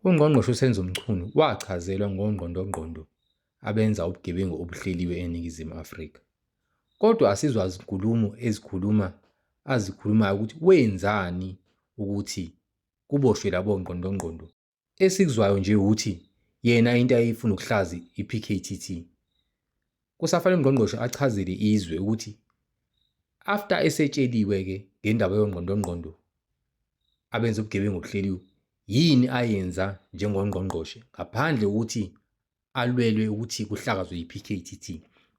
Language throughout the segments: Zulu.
UNgqongqoshe uSenzo Mchunu wachazelwa ngongqondongqondo abenza ubugebengu obuhleliwe eNingizimu Afrika. Kodwa asizwa izinkulumo azikhulumayo ukuthi wenzani ukuthi kuboshwe labo ngqondongqondo. Esikuzwayo nje ukuthi yena into ayifuna ukuhlazi i-PKTT. Kusafanele uNgqongqoshe achazele izwe ukuthi after esetsheliwe-ke ngendaba yongqondongqondo abenza ubugebengu obuhleliwe, yini ayenza njengongqongqoshe ngaphandle kokuthi alwelwe ukuthi kuhlakazwe i-PKTT,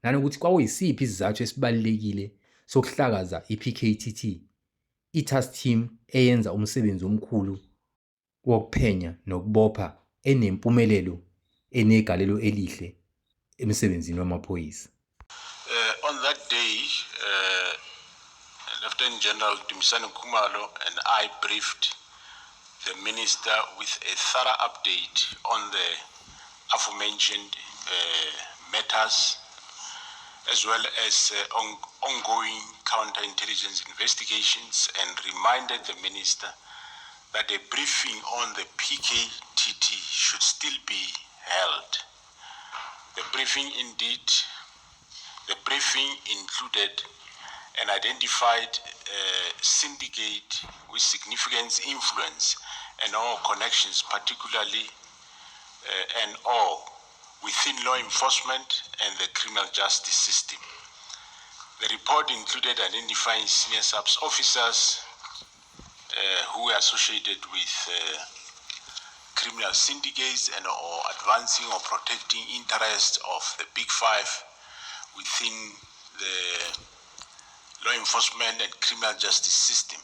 nanokuthi kwakuyisiphi isizathu esibalulekile sokuhlakaza i-PKTT, i-task team eyenza umsebenzi omkhulu wokuphenya nokubopha enempumelelo enegalelo elihle emsebenzini wamaphoyisa. On that day, Lieutenant General Dumisani Khumalo and I briefed the Minister with a thorough update on the aforementioned matters, as well as ongoing counterintelligence investigations, and reminded the Minister that a briefing on the PKTT should still be held. The briefing included an identified syndicate with significant influence and all connections, particularly and all within law enforcement and the criminal justice system. The report included identifying senior SAPS officers who were associated with criminal syndicates and or advancing or protecting interests of the Big Five within the law enforcement and criminal justice system.